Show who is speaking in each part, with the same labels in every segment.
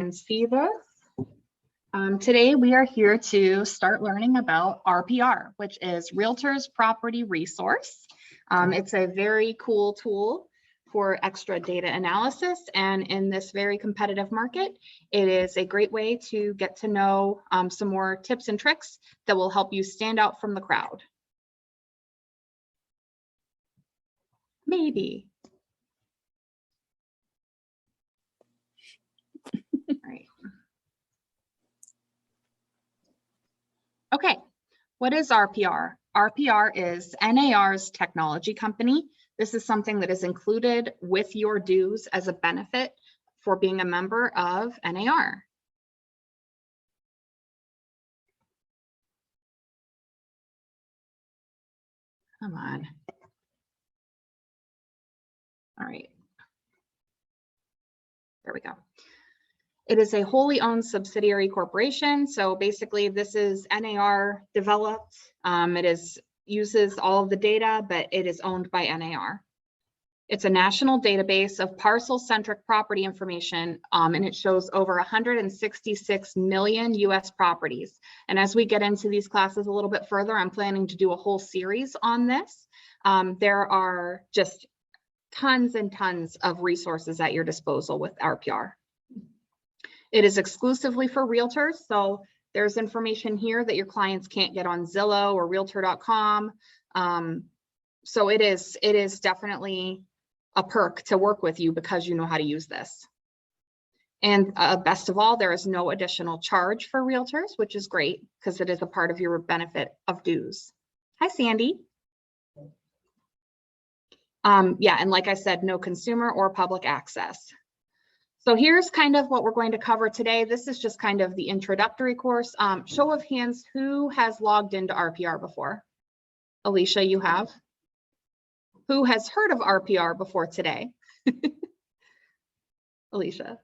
Speaker 1: can see this. Today we are here to start learning about RPR, which is Realtor's Property Resource. It's a very cool tool for extra data analysis, and in this very competitive market, it is a great way to get to know some more tips and tricks that will help you stand out from the crowd. Maybe. Right. Okay, what is RPR? RPR is NAR's technology company. This is something that is included with your dues as a benefit for being a member of NAR. Come on. All right. There we go. It is a wholly owned subsidiary corporation. So basically this is NAR developed. It uses all of the data, but it is owned by NAR. It's a national database of parcel-centric property information, and it shows over 166 million US properties. And as we get into these classes a little bit further, I'm planning to do a whole series on this. There are just tons and tons of resources at your disposal with RPR. It is exclusively for realtors, so there's information here that your clients can't get on Zillow or Realtor.com. So it is definitely a perk to work with you because you know how to use this. And best of all, there is no additional charge for realtors, which is great because it is a part of your benefit of dues. Hi, Sandy. Yeah, and like I said, no consumer or public access. So here's kind of what we're going to cover today. This is just kind of the introductory course. Show of hands, who has logged into RPR before? Alicia, you have? Who has heard of RPR before today? Alicia.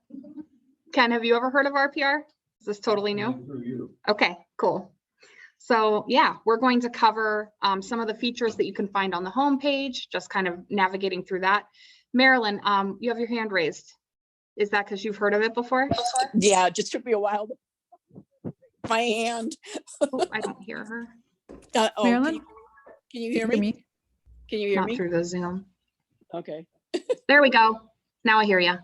Speaker 1: Ken, have you ever heard of RPR? Is this totally new? Okay, cool. So yeah, we're going to cover some of the features that you can find on the home page, just kind of navigating through that. Marilyn, you have your hand raised. Is that because you've heard of it before?
Speaker 2: Yeah, it just took me a while to my hand.
Speaker 1: Oh, I don't hear her.
Speaker 2: Marilyn? Can you hear me? Can you hear
Speaker 1: Not
Speaker 2: me?
Speaker 1: through the Zoom.
Speaker 2: Okay.
Speaker 1: There we go. Now I hear you.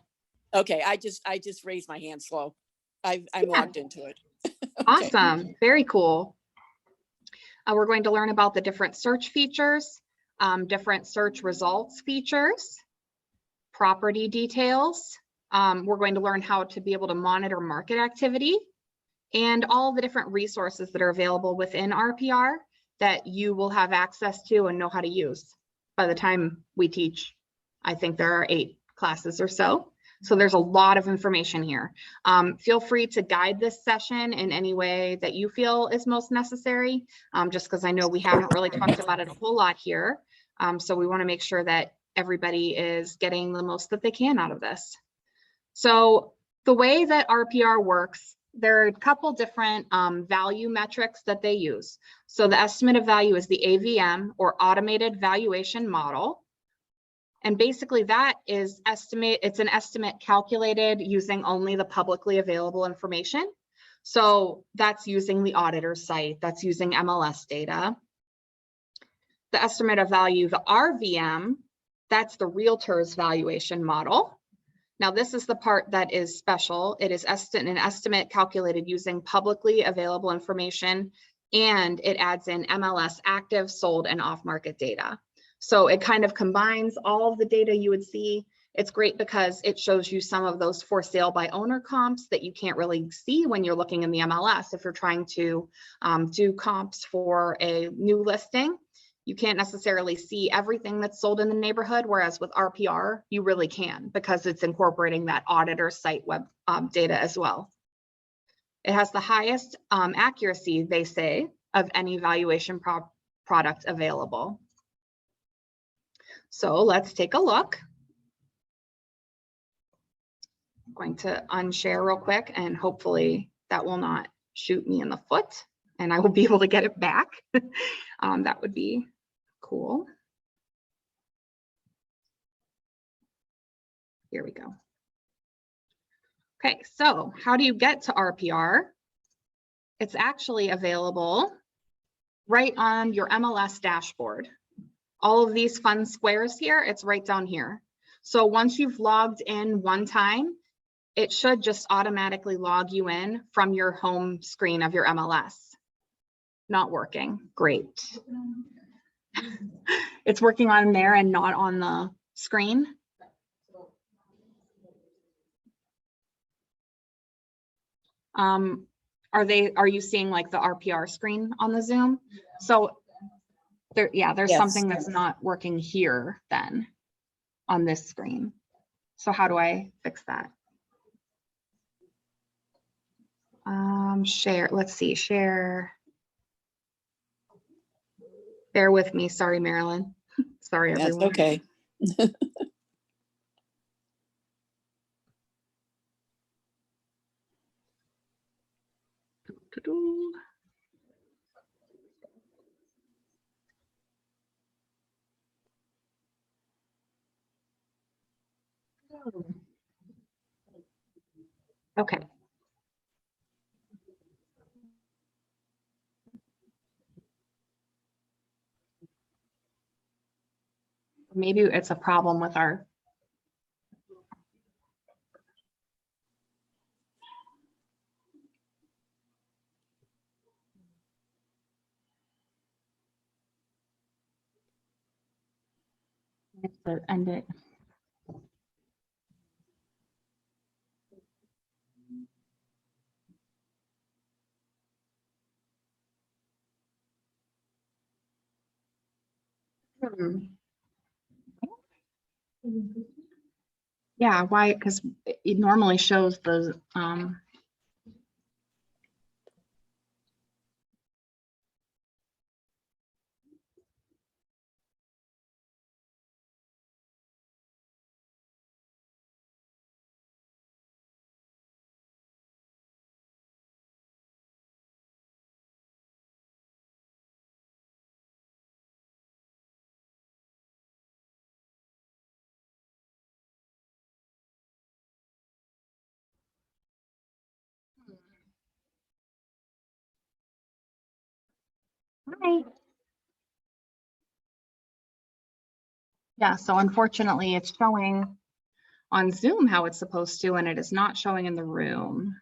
Speaker 2: Okay, I just raised my hand slow. I'm logged into it. Okay.
Speaker 1: Awesome. Very cool. We're going to learn about the different search features, different search results features, property details. We're going to learn how to be able to monitor market activity and all the different resources that are available within RPR that you will have access to and know how to use. By the time we teach, I think there are 8 classes or so. So there's a lot of information here. Feel free to guide this session in any way that you feel is most necessary, just because I know we haven't really talked about it a whole lot here. So we want to make sure that everybody is getting the most that they can out of this. So the way that RPR works, there are a couple different value metrics that they use. So the estimate of value is the AVM, or automated valuation model. And basically that is it's an estimate calculated using only the publicly available information. So that's using the auditor's site, that's using MLS data. The estimate of value, the RVM, that's the realtor's valuation model. Now this is the part that is special. It is an estimate calculated using publicly available information, and it adds in MLS active, sold, and off-market data. So it kind of combines all of the data you would see. It's great because it shows you some of those for sale by owner comps that you can't really see when you're looking in the MLS. If you're trying to do comps for a new listing, you can't necessarily see everything that's sold in the neighborhood, whereas with RPR, you really can because it's incorporating that auditor site web data as well. It has the highest accuracy, they say, of any valuation product available. So let's take a look. I'm going to unshare real quick, and hopefully that will not shoot me in the foot and I will be able to get it back. That would be cool. Here we go. Okay, so how do you get to RPR? It's actually available right on your MLS dashboard. All of these fun squares here, it's right down here. So once you've logged in one time, it should just automatically log you in from your home screen of your MLS. Not working. Great. It's working on there and not on the screen. Are you seeing like the RPR screen on the Zoom? So there's
Speaker 2: Yes.
Speaker 1: something that's not working here then on this screen. So how do I fix that? Share, let's see, share. Bear with me. Sorry, Marilyn. Sorry,
Speaker 2: That's
Speaker 1: everyone.
Speaker 2: okay.
Speaker 1: Okay. Maybe it's a problem with our. I have to end it. Yeah, why? Because it normally shows the Hi. Yeah, so unfortunately it's showing on Zoom how it's supposed to, and it is not showing in the room.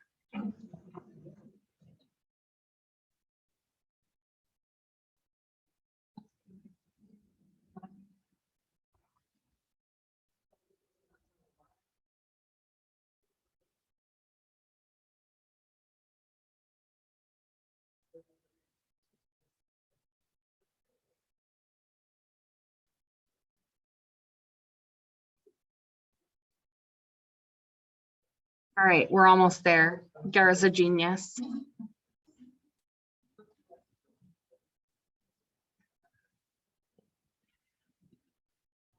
Speaker 1: All right, we're almost there. Gara's a genius.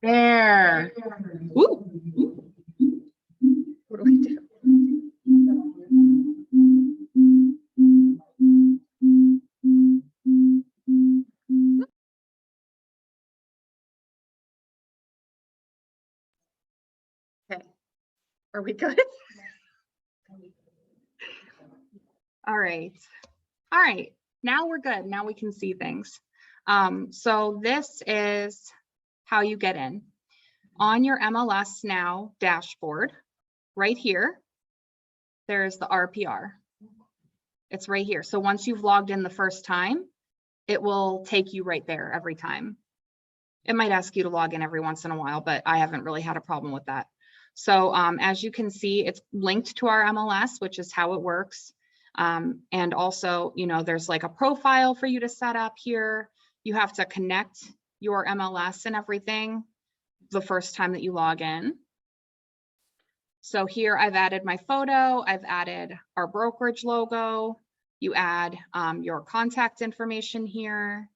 Speaker 1: There. Woo. What do I do? Okay. Are we good? All right. All right. Now we're good. Now we can see things. So this is how you get in. On your MLS Now dashboard, right here, there's the RPR. It's right here. So once you've logged in the first time, it will take you right there every time. It might ask you to log in every once in a while, but I haven't really had a problem with that. So as you can see, it's linked to our MLS, which is how it works. And also, you know, there's like a profile for you to set up here. You have to connect your MLS and everything the first time that you log in. So here I've added my photo, I've added our brokerage logo. You add your contact information here.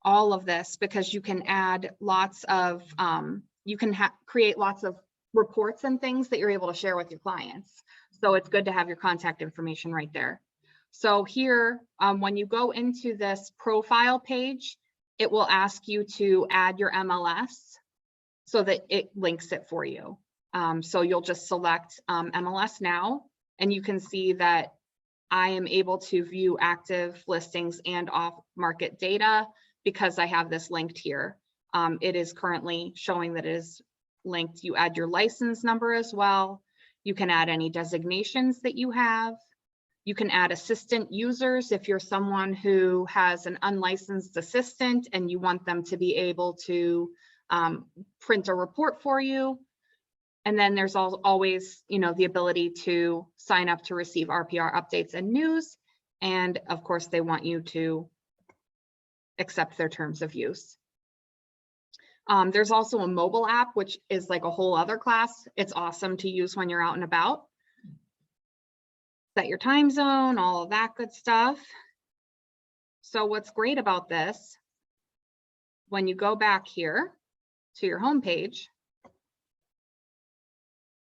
Speaker 1: All of this, because you can add lots of, you can create lots of reports and things that you're able to share with your clients. So it's good to have your contact information right there. So here, when you go into this profile page, it will ask you to add your MLS so that it links it for you. So you'll just select MLS now, and you can see that I am able to view active listings and off-market data because I have this linked here. It is currently showing that it is linked. You add your license number as well. You can add any designations that you have. You can add assistant users if you're someone who has an unlicensed assistant and you want them to be able to print a report for you. And then there's always, the ability to sign up to receive RPR updates and news. And of course, they want you to accept their terms of use. There's also a mobile app, which is like a whole other class. It's awesome to use when you're out and about. Set your time zone, all of that good stuff. So what's great about this, when you go back here to your home page,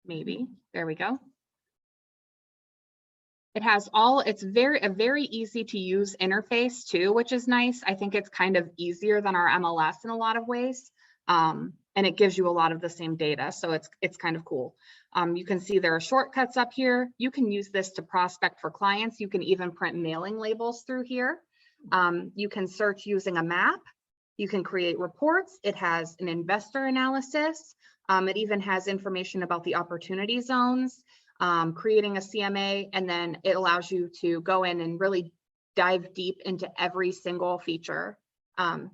Speaker 1: maybe, there we go. It has it's a very easy to use interface too, which is nice. I think it's kind of easier than our MLS in a lot of ways. And it gives you a lot of the same data. So it's kind of cool. You can see there are shortcuts up here. You can use this to prospect for clients. You can even print mailing labels through here. You can search using a map. You can create reports. It has an investor analysis. It even has information about the opportunity zones, creating a CMA, and then it allows you to go in and really dive deep into every single feature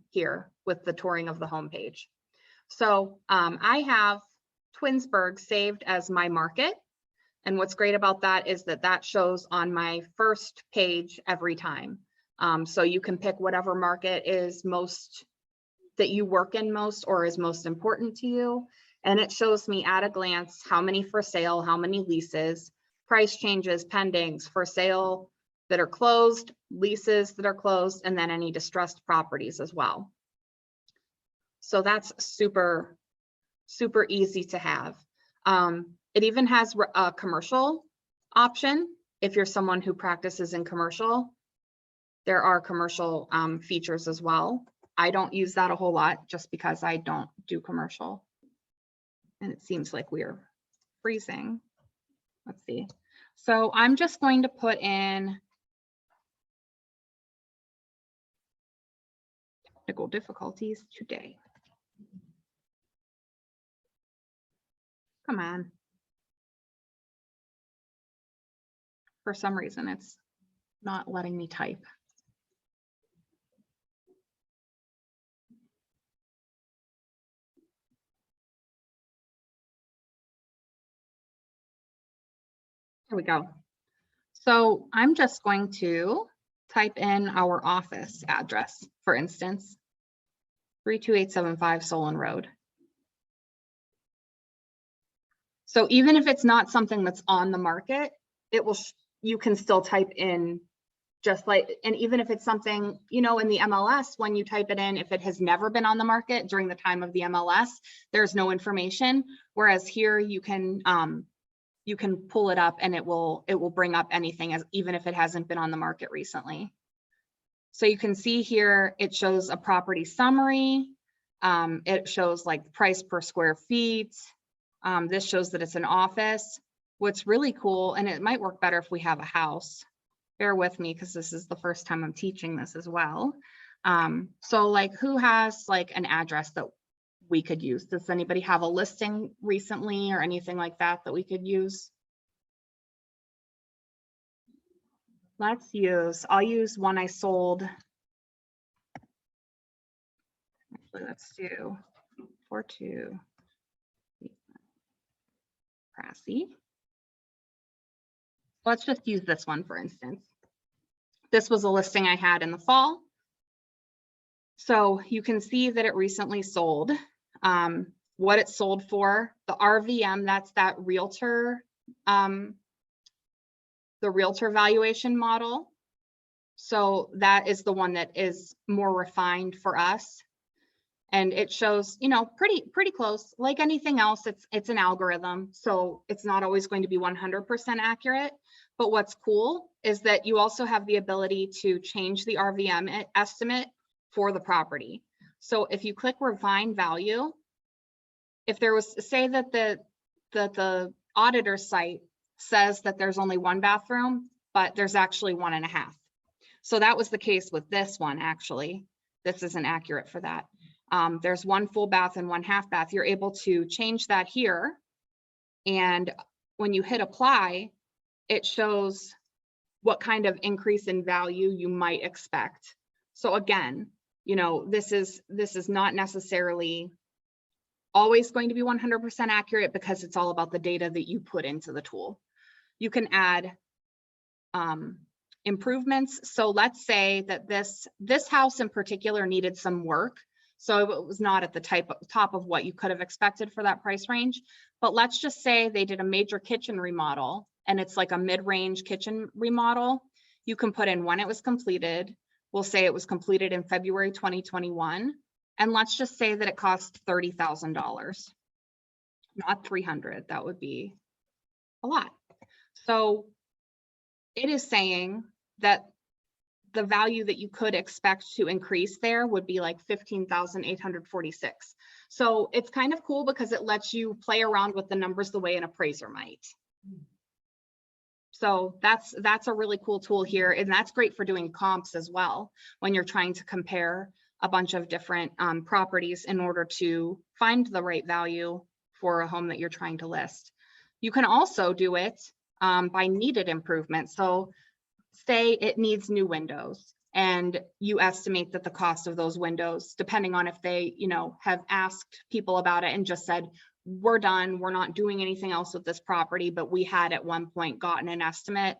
Speaker 1: here with the touring of the homepage. So I have Twinsburg saved as my market. And what's great about that is that shows on my first page every time. So you can pick whatever market is that you work in most or is most important to you. And it shows me at a glance how many for sale, how many leases, price changes, pendings, for sale that are closed, leases that are closed, and then any distressed properties as well. So that's super, super easy to have. It even has a commercial option. If you're someone who practices in commercial, there are commercial features as well. I don't use that a whole lot just because I don't do commercial. And it seems like we're freezing. Let's see. So I'm just going to put in technical difficulties today. Come on. For some reason, it's not letting me type. Here we go. So I'm just going to type in our office address, for instance, 32875 Solon Road. So even if it's not something that's on the market, you can still type in just like, and even if it's something, in the MLS, when you type it in, if it has never been on the market during the time of the MLS, there's no information. Whereas here you can pull it up and it will bring up anything, even if it hasn't been on the market recently. So you can see here, it shows a property summary. It shows like price per square feet. This shows that it's an office. What's really cool, and it might work better if we have a house. Bear with me because this is the first time I'm teaching this as well. So like, who has like an address that we could use? Does anybody have a listing recently or anything like that we could use? I'll use one I sold. Actually, let's do 42 Prassy. Let's just use this one, for instance. This was a listing I had in the fall. So you can see that it recently sold. What it sold for, the RVM, that's that realtor, the realtor valuation model. So that is the one that is more refined for us. And it shows, pretty close. Like anything else, it's an algorithm. So it's not always going to be 100% accurate. But what's cool is that you also have the ability to change the RVM estimate for the property. So if you click refine value, if there was, say that the auditor site says that there's only 1 bathroom, but there's actually 1.5. So that was the case with this one, actually. This isn't accurate for that. There's 1 full bath and 1 half bath. You're able to change that here. And when you hit apply, it shows what kind of increase in value you might expect. So again, you know, this is not necessarily always going to be 100% accurate because it's all about the data that you put into the tool. You can add improvements. So let's say that this house in particular needed some work. So it was not at the top of what you could have expected for that price range. But let's just say they did a major kitchen remodel and it's like a mid-range kitchen remodel. You can put in when it was completed. We'll say it was completed in February 2021. And let's just say that it cost $30,000, not $300,000. That would be a lot. So it is saying that the value that you could expect to increase there would be like 15,846. So it's kind of cool because it lets you play around with the numbers the way an appraiser might. So that's a really cool tool here. And that's great for doing comps as well when you're trying to compare a bunch of different properties in order to find the right value for a home that you're trying to list. You can also do it by needed improvements. So say it needs new windows and you estimate that the cost of those windows, depending on if they, you know, have asked people about it and just said, we're done, we're not doing anything else with this property, but we had at one point gotten an estimate,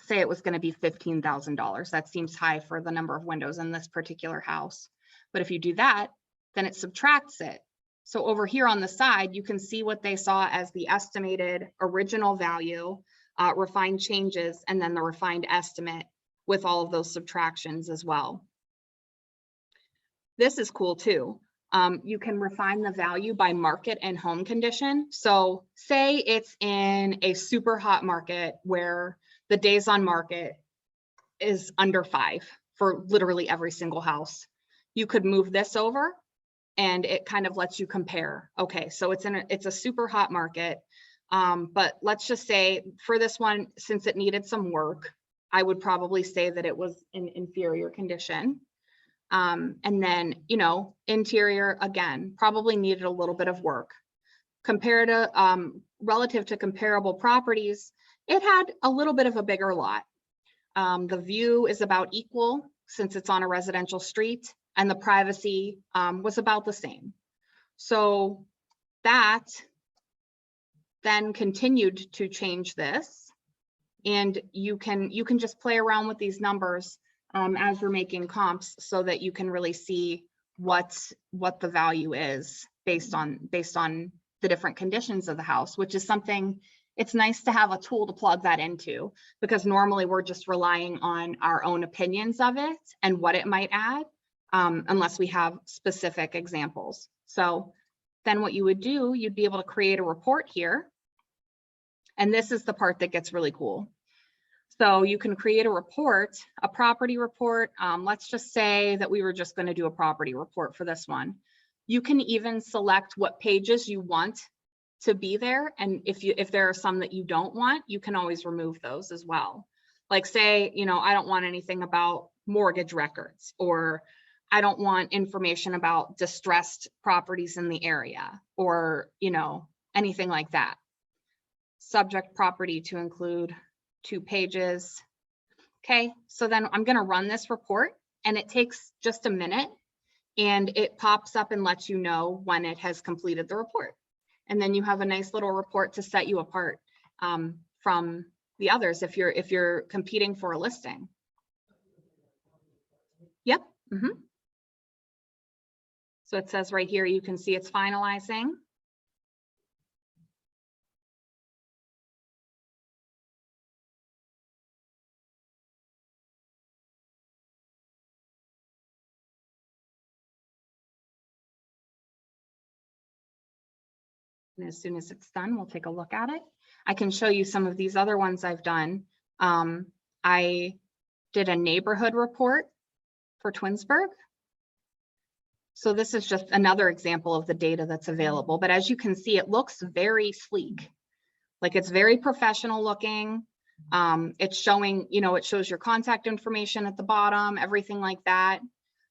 Speaker 1: say it was going to be $15,000. That seems high for the number of windows in this particular house. But if you do that, then it subtracts it. So over here on the side, you can see what they saw as the estimated original value, refined changes, and then the refined estimate with all of those subtractions as well. This is cool too. You can refine the value by market and home condition. So say it's in a super hot market where the days on market is under 5 for literally every single house. You could move this over and it kind of lets you compare. Okay, so it's a super hot market. But let's just say for this one, since it needed some work, I would probably say that it was in inferior condition. And then, you know, interior, again, probably needed a little bit of work. Compared to, relative to comparable properties, it had a little bit of a bigger lot. The view is about equal since it's on a residential street, and the privacy was about the same. So that then continued to change this, and you can just play around with these numbers as we're making comps so that you can really see what the value is based on the different conditions of the house, which is something, it's nice to have a tool to plug that into, because normally we're just relying on our own opinions of it and what it might add, unless we have specific examples. So then what you would do, you'd be able to create a report here. And this is the part that gets really cool. So you can create a report, a property report. Let's just say that we were just going to do a property report for this one. You can even select what pages you want to be there. And if there are some that you don't want, you can always remove those as well. Like say, you know, I don't want anything about mortgage records, or I don't want information about distressed properties in the area, or, you know, anything like that. Subject property to include 2 pages. Okay, so then I'm going to run this report, and it takes just a minute, and it pops up and lets you know when it has completed the report. And then you have a nice little report to set you apart from the others if you're competing for a listing. Yep. So it says right here, you can see it's finalizing. And as soon as it's done, we'll take a look at it. I can show you some of these other ones I've done. I did a neighborhood report for Twinsburg. So this is just another example of the data that's available. But as you can see, it looks very sleek. Like it's very professional looking. It's showing, it shows your contact information at the bottom, everything like that.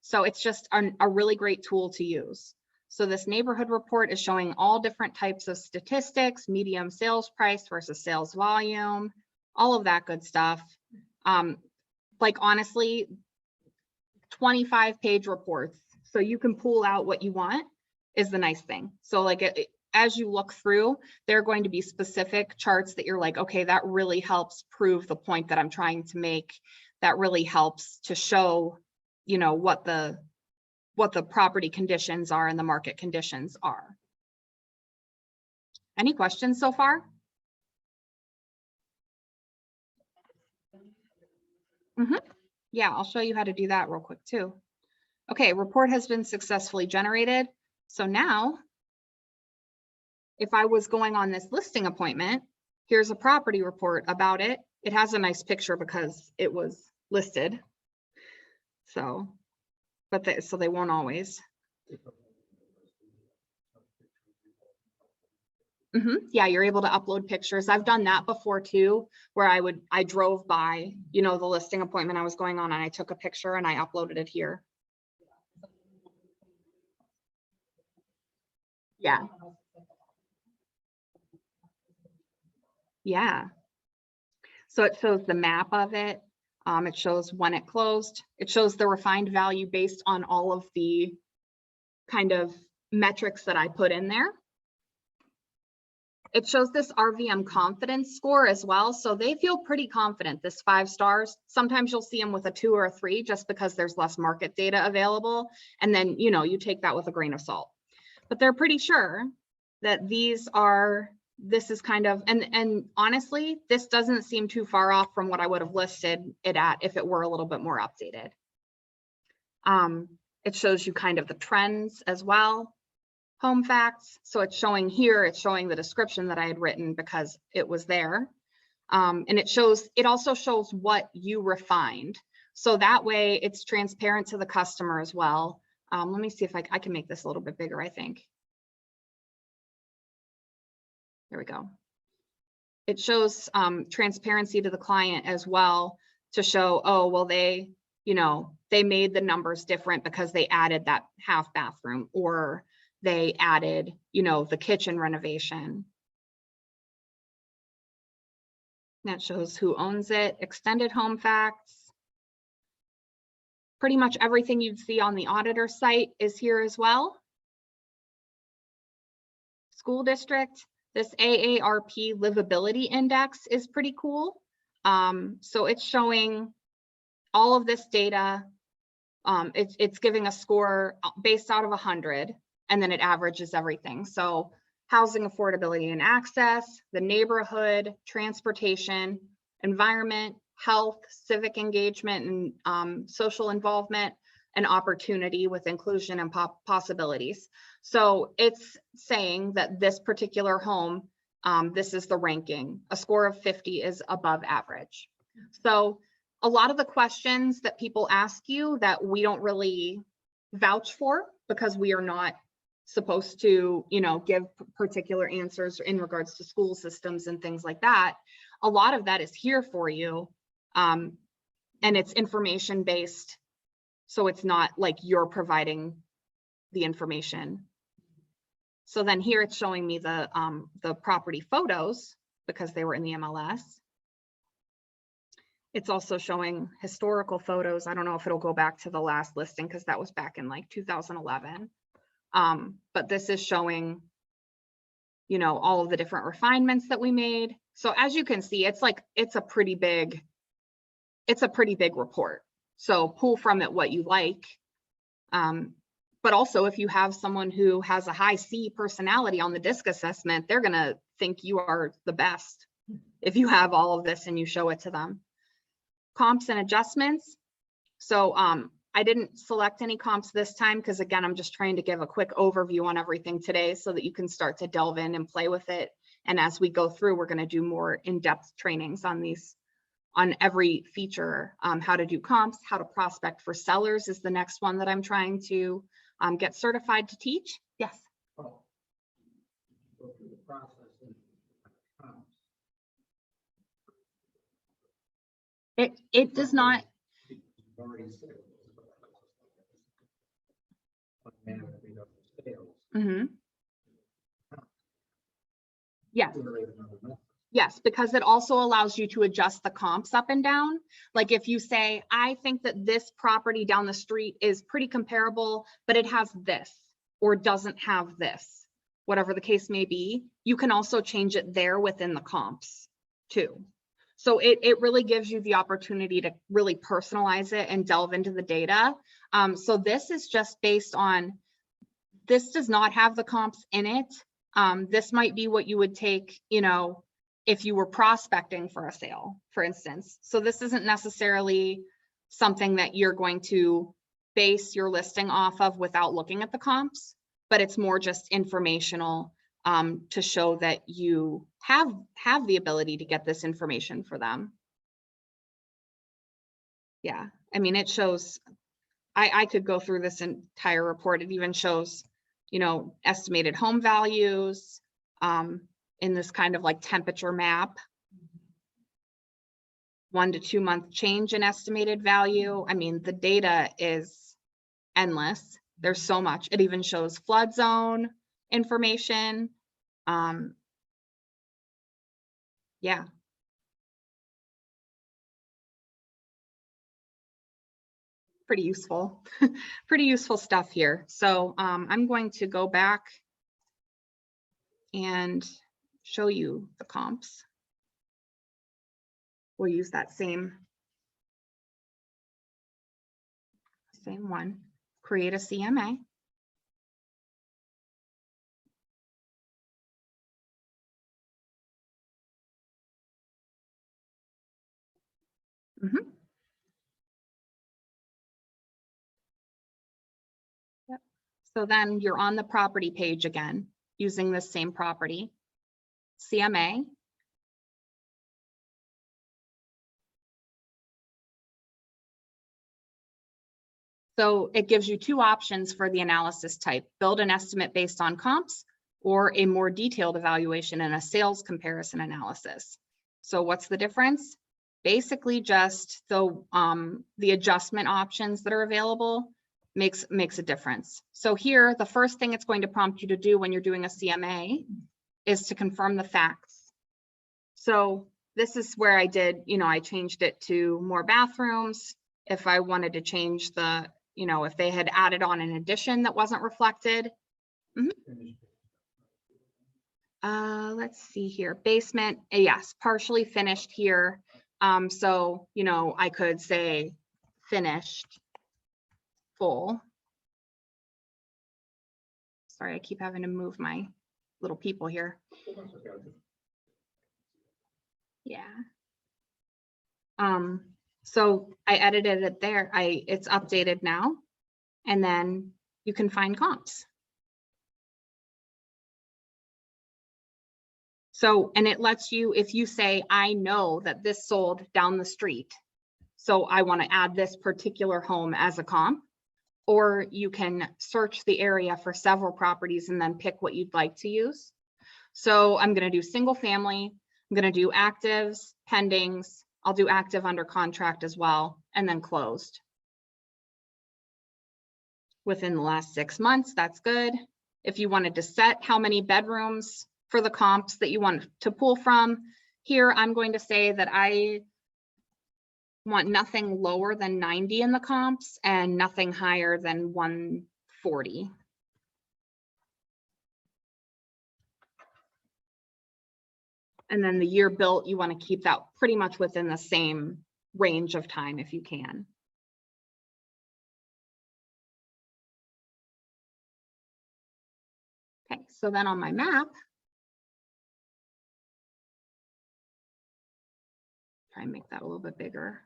Speaker 1: So it's just a really great tool to use. So this neighborhood report is showing all different types of statistics, medium sales price versus sales volume, all of that good stuff. Like honestly, 25-page reports. So you can pull out what you want is the nice thing. So like as you look through, there are going to be specific charts that you're like, okay, that really helps prove the point that I'm trying to make. That really helps to show, what the property conditions are and the market conditions are. Any questions so far? Yeah, I'll show you how to do that real quick too. Okay, report has been successfully generated. So now, if I was going on this listing appointment, here's a property report about it. It has a nice picture because it was listed. So, so they won't always. Yeah, you're able to upload pictures. I've done that before too, where I drove by, the listing appointment I was going on and I took a picture and I uploaded it here. Yeah. Yeah. So it shows the map of it. It shows when it closed. It shows the refined value based on all of the kind of metrics that I put in there. It shows this RVM confidence score as well. So they feel pretty confident, this 5 stars. Sometimes you'll see them with a 2 or a 3 just because there's less market data available. And then, you take that with a grain of salt. But they're pretty sure that this is kind of, and honestly, this doesn't seem too far off from what I would have listed it at if it were a little bit more updated. It shows you kind of the trends as well. Home facts. So it's showing here, it's showing the description that I had written because it was there. And it also shows what you refined. So that way it's transparent to the customer as well. Let me see if I can make this a little bit bigger, I think. There we go. It shows transparency to the client as well to show, oh, well, they made the numbers different because they added that half bathroom or they added, the kitchen renovation. That shows who owns it, extended home facts. Pretty much everything you'd see on the auditor site is here as well. School district, this AARP livability index is pretty cool. So it's showing all of this data. It's giving a score based out of 100. And then it averages everything. So housing affordability and access, the neighborhood, transportation, environment, health, civic engagement, and social involvement, and opportunity with inclusion and possibilities. So it's saying that this particular home, this is the ranking. A score of 50 is above average. So a lot of the questions that people ask you that we don't really vouch for because we are not supposed to, give particular answers in regards to school systems and things like that. A lot of that is here for you. And it's information based. So it's not like you're providing the information. So then here it's showing me the property photos because they were in the MLS. It's also showing historical photos. I don't know if it'll go back to the last listing because that was back in like 2011. But this is showing, all of the different refinements that we made. So as you can see, it's a pretty big report. So pull from it what you like. But also if you have someone who has a high C personality on the DISC assessment, they're going to think you are the best if you have all of this and you show it to them. Comps and adjustments. So, I didn't select any comps this time because again, I'm just trying to give a quick overview on everything today so that you can start to delve in and play with it. And as we go through, we're going to do more in-depth trainings on every feature, how to do comps, how to prospect for sellers is the next one that I'm trying to get certified to teach. Yes.
Speaker 3: Oh. Go through the process and
Speaker 1: It does not.
Speaker 3: you've already said it. Automatically up to sales.
Speaker 1: Mm-hmm. Yes.
Speaker 3: Generate another method.
Speaker 1: Yes, because it also allows you to adjust the comps up and down. Like if you say, I think that this property down the street is pretty comparable, but it has this or doesn't have this, whatever the case may be, you can also change it there within the comps too. So it really gives you the opportunity to really personalize it and delve into the data. So this is just based on, this does not have the comps in it. This might be what you would take, you know, if you were prospecting for a sale, for instance. So this isn't necessarily something that you're going to base your listing off of without looking at the comps, but it's more just informational to show that you have the ability to get this information for them. Yeah, I mean, it shows, I could go through this entire report. It even shows, you know, estimated home values, in this kind of like temperature map, 1 to 2 month change in estimated value. I mean, the data is endless. There's so much. It even shows flood zone information. Yeah. Pretty useful, pretty useful stuff here. So I'm going to go back and show you the comps. We'll use that same one, create a CMA. Mm-hmm. Yep. So then you're on the property page again, using this same property, CMA. So it gives you 2 options for the analysis type, build an estimate based on comps or a more detailed evaluation and a sales comparison analysis. So what's the difference? Basically just the adjustment options that are available makes a difference. So here, the first thing it's going to prompt you to do when you're doing a CMA is to confirm the facts. So this is where I did, you know, I changed it to more bathrooms. If I wanted to change the, you know, if they had added on an addition that wasn't reflected. Mm-hmm. Let's see here, basement, yes, partially finished here. So, you know, I could say finished full. Sorry, I keep having to move my little people here. Yeah. So I edited it there. It's updated now, and then you can find comps. So, and it lets you, if you say, I know that this sold down the street, so I want to add this particular home as a comp, or you can search the area for several properties and then pick what you'd like to use. So I'm going to do single family. I'm going to do actives, pendings. I'll do active under contract as well, and then closed. Within the last 6 months, that's good. If you wanted to set how many bedrooms for the comps that you want to pull from, here I'm going to say that I want nothing lower than 90 in the comps and nothing higher than 140. And then the year built, you want to keep that pretty much within the same range of time if you can. Okay, so then on my map, try and make that a little bit bigger.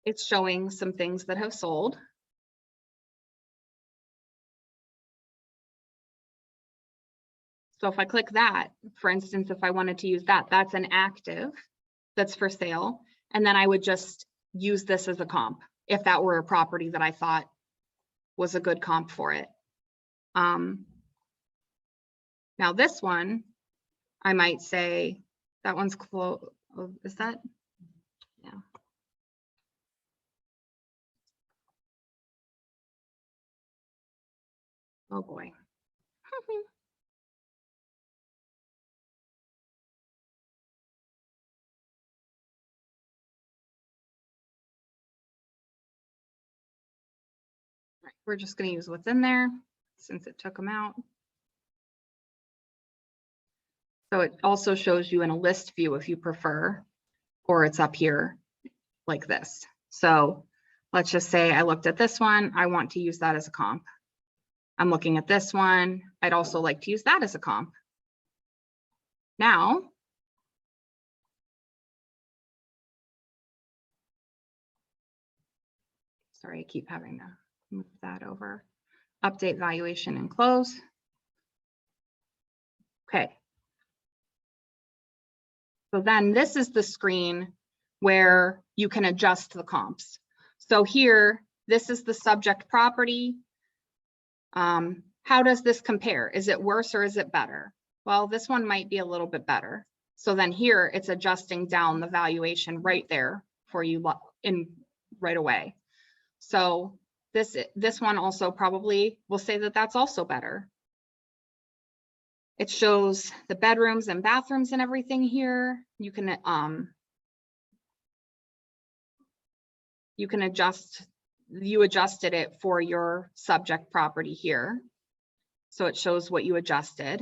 Speaker 1: It's showing some things that have sold. So if I click that, for instance, if I wanted to use that, that's an active that's for sale. And then I would just use this as a comp. if that were a property that I thought was a good comp for it. Now this one, I might say that one's close. Is that? Yeah. Oh boy. Right, we're just going to use what's in there since it took them out. So it also shows you in a list view if you prefer, or it's up here like this. So let's just say I looked at this one. I want to use that as a comp. I'm looking at this one. I'd also like to use that as a comp. Now, sorry, I keep having to move that over. Update valuation and close. Okay. So then this is the screen where you can adjust the comps. So here, this is the subject property. How does this compare? Is it worse or is it better? Well, this one might be a little bit better. So then here it's adjusting down the valuation right there for you in right away. So this one also probably will say that that's also better. It shows the bedrooms and bathrooms and everything here. You can adjust, you adjusted it for your subject property here. So it shows what you adjusted.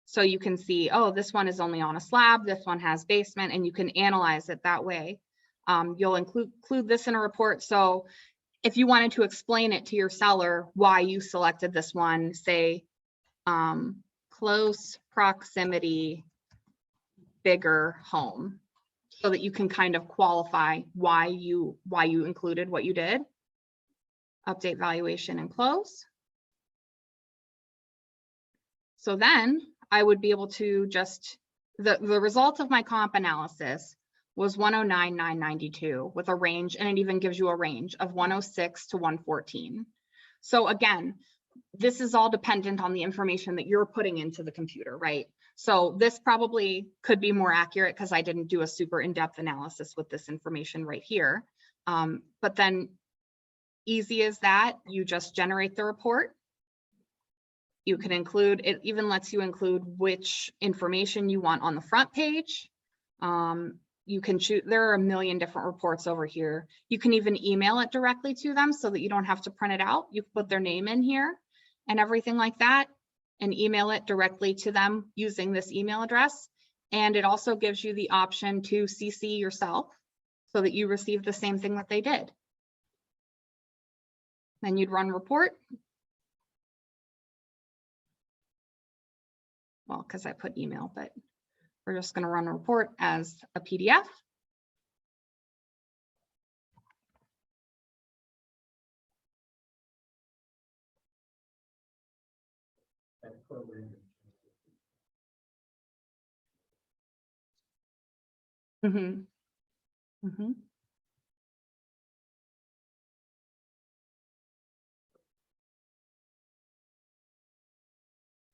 Speaker 1: So you can see, oh, this one is only on a slab, this one has basement, and you can analyze it that way. You'll include this in a report. So if you wanted to explain it to your seller why you selected this one, say close proximity, bigger home, so that you can kind of qualify why you included what you did. Update valuation and close. So then I would be able to just, the result of my comp analysis was 109,992 with a range, and it even gives you a range of 106 to 114. So again, this is all dependent on the information that you're putting into the computer, right? So this probably could be more accurate because I didn't do a super in-depth analysis with this information right here. But then easy as that, you just generate the report. You can include, it even lets you include which information you want on the front page. You can choose, there are a million different reports over here. You can even email it directly to them so that you don't have to print it out. You put their name in here and everything like that and email it directly to them using this email address. And it also gives you the option to CC yourself so that you receive the same thing that they did. Then you'd run report. Well, because I put email, but we're just going to run a report as a PDF.
Speaker 3: That program.
Speaker 1: Mm-hmm. Mm-hmm.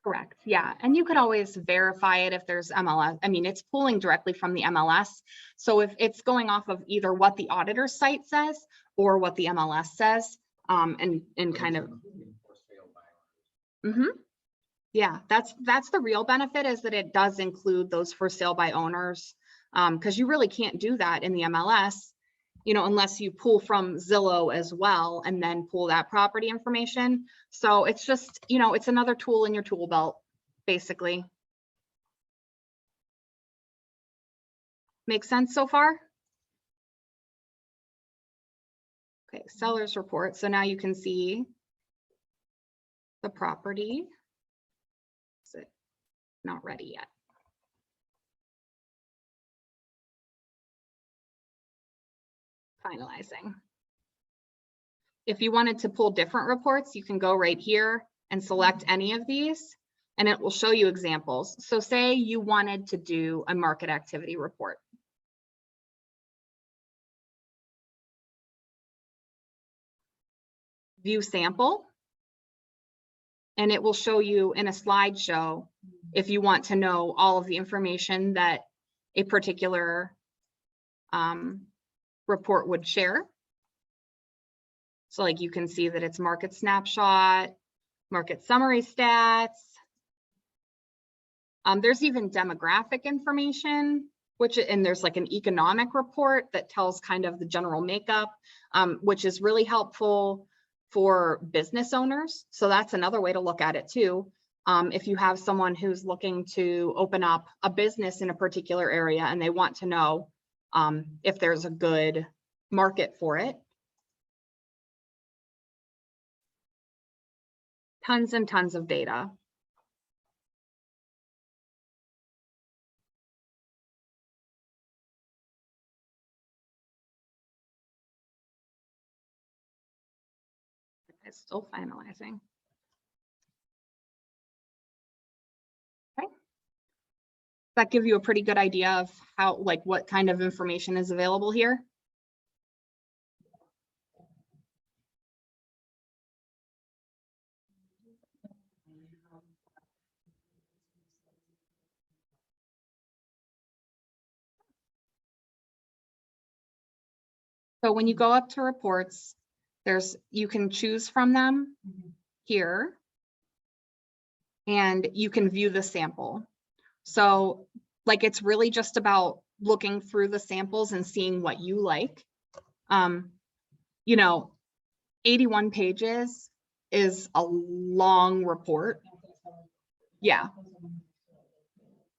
Speaker 1: Correct. Yeah. And you could always verify it if there's MLS. I mean, it's pulling directly from the MLS. So if it's going off of either what the auditor site says or what the MLS says, and kind of. Mm-hmm. Yeah, that's the real benefit, is that it does include those for sale by owners, because you really can't do that in the MLS, you know, unless you pull from Zillow as well and then pull that property information. So it's just, you know, it's another tool in your tool belt, basically. Make sense so far? Okay, seller's report. So now you can see the property. Is it not ready yet? Finalizing. If you wanted to pull different reports, you can go right here and select any of these, and it will show you examples. So say you wanted to do a market activity report. view sample. And it will show you in a slideshow if you want to know all of the information that a particular report would share. So like you can see that it's market snapshot, market summary stats. There's even demographic information, and there's like an economic report that tells kind of the general makeup, which is really helpful for business owners. So that's another way to look at it too. If you have someone who's looking to open up a business in a particular area and they want to know if there's a good market for it. Tons and tons of data. It's still finalizing. Okay. That give you a pretty good idea of how, like, what kind of information is available here? So when you go up to reports, you can choose from them here, and you can view the sample. So like, it's really just about looking through the samples and seeing what you like. You know, 81 pages is a long report. Yeah.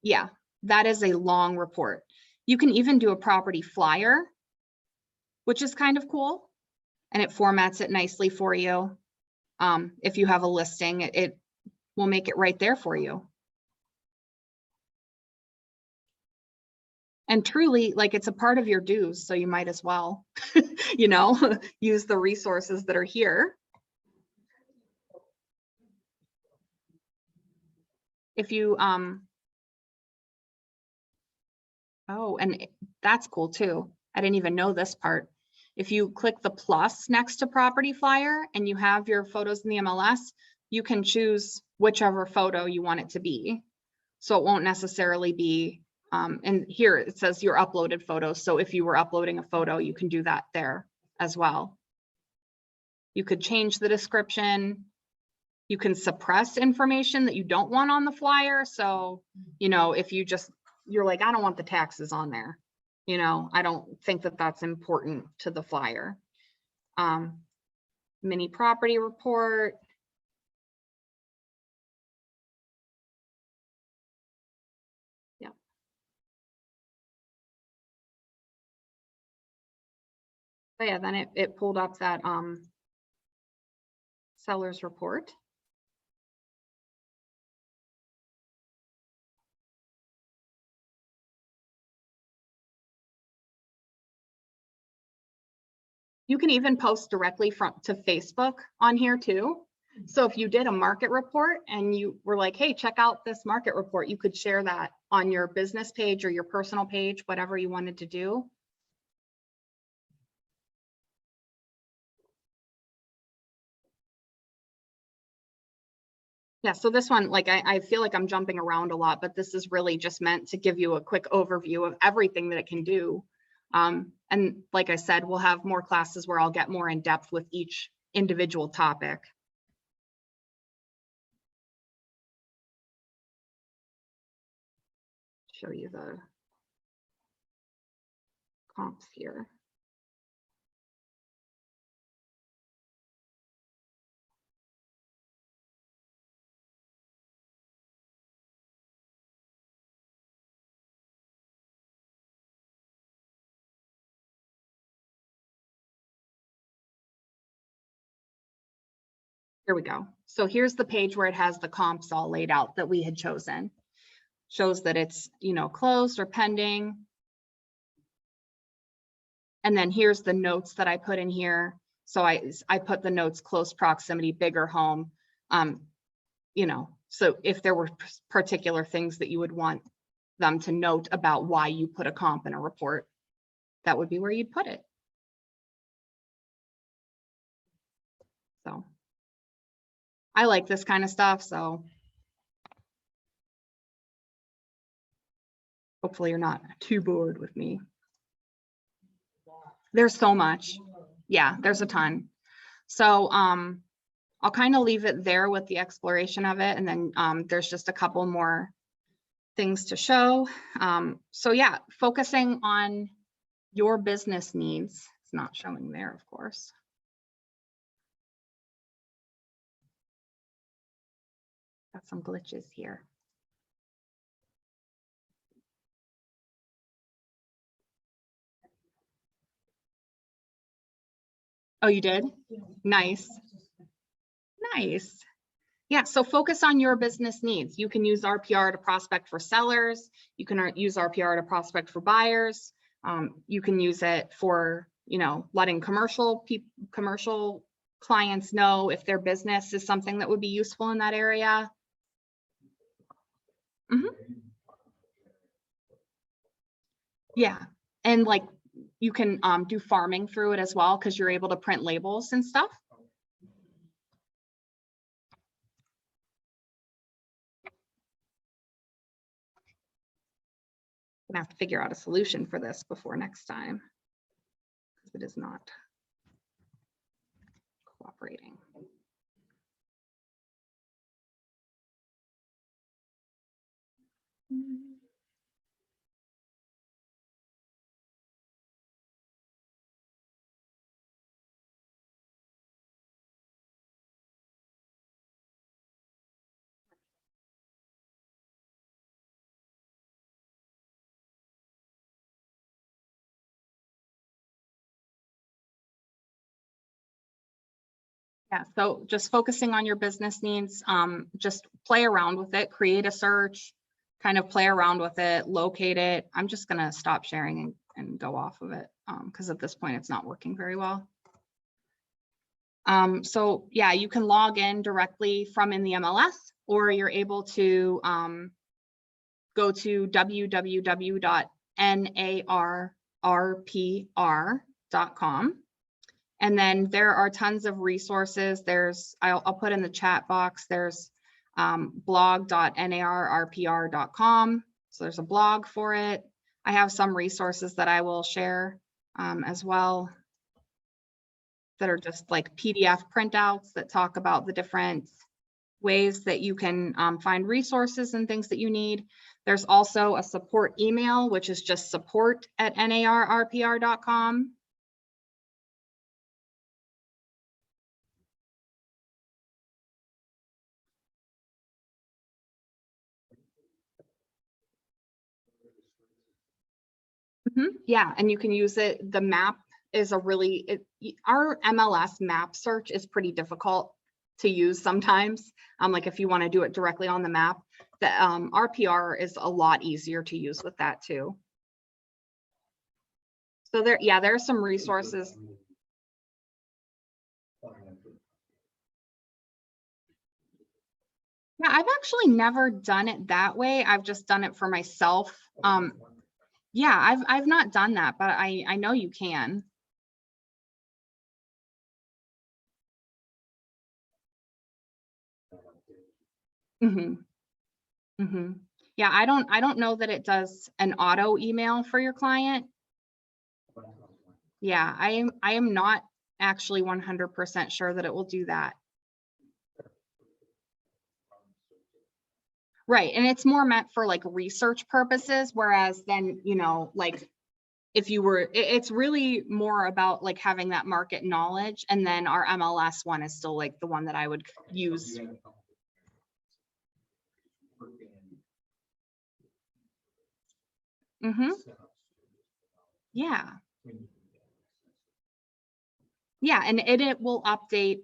Speaker 1: Yeah, that is a long report. You can even do a property flyer, which is kind of cool. And it formats it nicely for you. If you have a listing, it will make it right there for you. And truly, like, it's a part of your dues, so you might as well, you know, use the resources that are here. If you, oh, and that's cool too. I didn't even know this part. If you click the plus next to property flyer and you have your photos in the MLS, you can choose whichever photo you want it to be. So it won't necessarily be, and here it says your uploaded photos. So if you were uploading a photo, you can do that there as well. You could change the description. You can suppress information that you don't want on the flyer. So, you know, if you're like, I don't want the taxes on there. You know, I don't think that that's important to the flyer. Mini property report. Yeah. So yeah, then it pulled up that seller's report. You can even post directly to Facebook on here too. So if you did a market report and you were like, hey, check out this market report, you could share that on your business page or your personal page, whatever you wanted to do. Yeah, so this one, like, I feel like I'm jumping around a lot, but this is really just meant to give you a quick overview of everything that it can do. And like I said, we'll have more classes where I'll get more in depth with each individual topic. Show you the comps here. Here we go. So here's the page where it has the comps all laid out that we had chosen. Shows that it's, you know, closed or pending. And then here's the notes that I put in here. So I put the notes close proximity, bigger home. You know, so if there were particular things that you would want them to note about why you put a comp in a report, that would be where you'd put it. So I like this kind of stuff, so hopefully you're not too bored with me. There's so much. Yeah, there's a ton. So I'll kind of leave it there with the exploration of it. And then there's just a couple more things to show. So yeah, focusing on your business needs. It's not showing there, of course. Got some glitches here. Oh, you did? Nice. Nice. Yeah, so focus on your business needs. You can use RPR to prospect for sellers. You can use RPR to prospect for buyers. You can use it for, you know, letting commercial clients know if their business is something that would be useful in that area. Yeah, and like you can do farming through it as well because you're able to print labels and stuff. I'm gonna have to figure out a solution for this before next time because it is not cooperating. Yeah, so just focusing on your business needs, just play around with it, create a search, kind of play around with it, locate it. I'm just gonna stop sharing and go off of it because at this point it's not working very well. So yeah, you can log in directly from in the MLS, or you're able to go to www.narrpr.com. And then there are tons of resources. There's, I'll put in the chat box, there's blog.narrpr.com. So there's a blog for it. I have some resources that I will share as well that are just like PDF printouts that talk about the different ways that you can find resources and things that you need. There's also a support email, which is just support@narrpr.com. Yeah, and you can use it. The map is a really, our MLS map search is pretty difficult to use sometimes. Like if you want to do it directly on the map, the RPR is a lot easier to use with that too. So there, yeah, there are some resources. Yeah, I've actually never done it that way. I've just done it for myself. Yeah, I've not done that, but I know you can. Yeah, I don't know that it does an auto email for your client. Yeah, I am not actually 100% sure that it will do that. Right, and it's more meant for like research purposes, whereas then, you know, like if you were, it's really more about like having that market knowledge, and then our MLS one is still like the one that I would use. Yeah. Yeah, and it will update.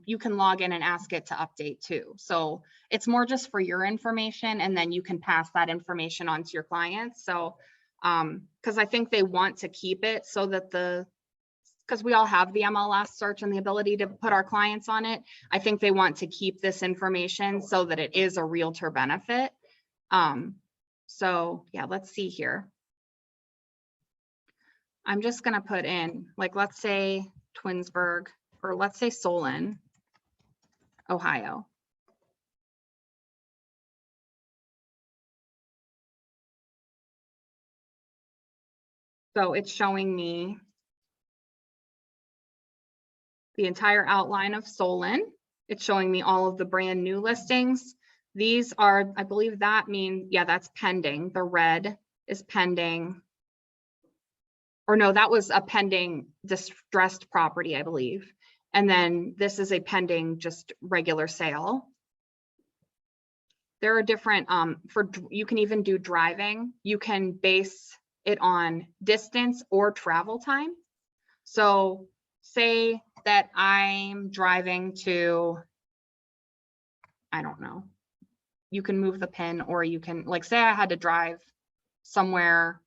Speaker 1: You can log in and ask it to update too. So it's more just for your information, and then you can pass that information on to your clients. So because I think they want to keep it so that because we all have the MLS search and the ability to put our clients on it. I think they want to keep this information so that it is a realtor benefit. So yeah, let's see here. I'm just gonna put in, like, let's say Twinsburg, or let's say Solon, Ohio. So it's showing me the entire outline of Solon. It's showing me all of the brand new listings. These are, I believe that means, yeah, that's pending. The red is pending. Or no, that was a pending distressed property, I believe. And then this is a pending just regular sale. There are different, you can even do driving. You can base it on distance or travel time. So say that I'm driving to, I don't know, you can move the pin, or you can, like, say I had to drive somewhere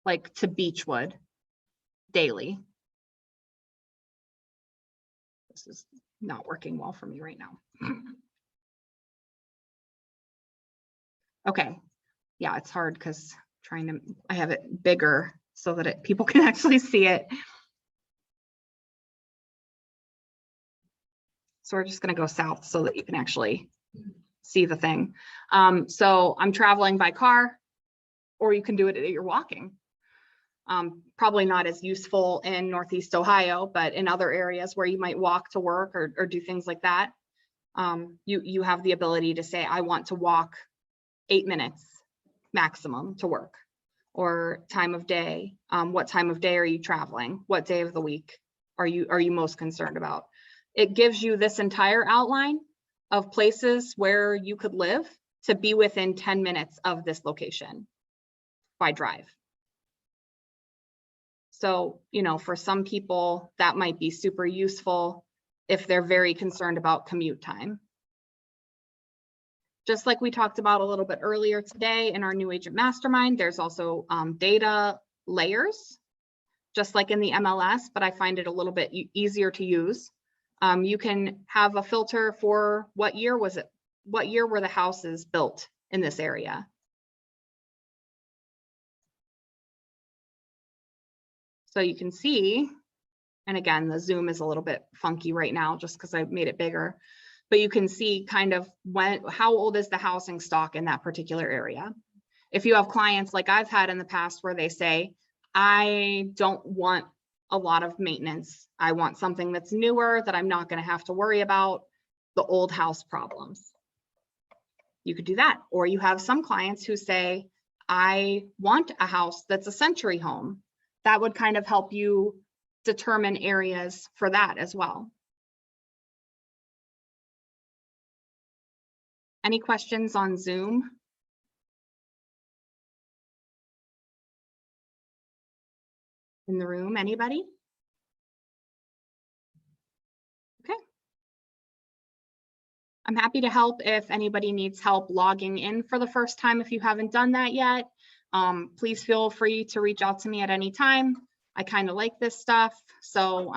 Speaker 1: like to Beechwood daily. This is not working well for me right now. Okay, yeah, it's hard because I have it bigger so that people can actually see it. So we're just gonna go south so that you can actually see the thing. So I'm traveling by car, or you can do it that you're walking. Probably not as useful in Northeast Ohio, but in other areas where you might walk to work or do things like that, you have the ability to say, I want to walk 8 minutes maximum to work, or time of day. What time of day are you traveling? What day of the week are you most concerned about? It gives you this entire outline of places where you could live to be within 10 minutes of this location by drive. So, you know, for some people that might be super useful if they're very concerned about commute time. Just like we talked about a little bit earlier today in our new agent mastermind, there's also data layers, just like in the MLS, but I find it a little bit easier to use. You can have a filter for what year was it? What year were the houses built in this area? So you can see, and again, the zoom is a little bit funky right now just because I made it bigger, but you can see kind of how old is the housing stock in that particular area. If you have clients like I've had in the past where they say, I don't want a lot of maintenance. I want something that's newer that I'm not going to have to worry about the old house problems. You could do that. Or you have some clients who say, I want a house that's a century home. That would kind of help you determine areas for that as well. Any questions on Zoom? In the room, anybody? Okay. I'm happy to help if anybody needs help logging in for the first time. If you haven't done that yet, please feel free to reach out to me at any time. I kind of like this stuff. So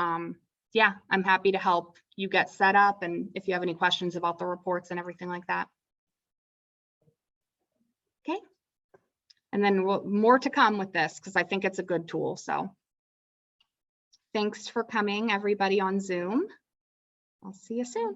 Speaker 1: yeah, I'm happy to help you get set up, and if you have any questions about the reports and everything like that. Okay. And then more to come with this because I think it's a good tool. So thanks for coming, everybody on Zoom. I'll see you soon.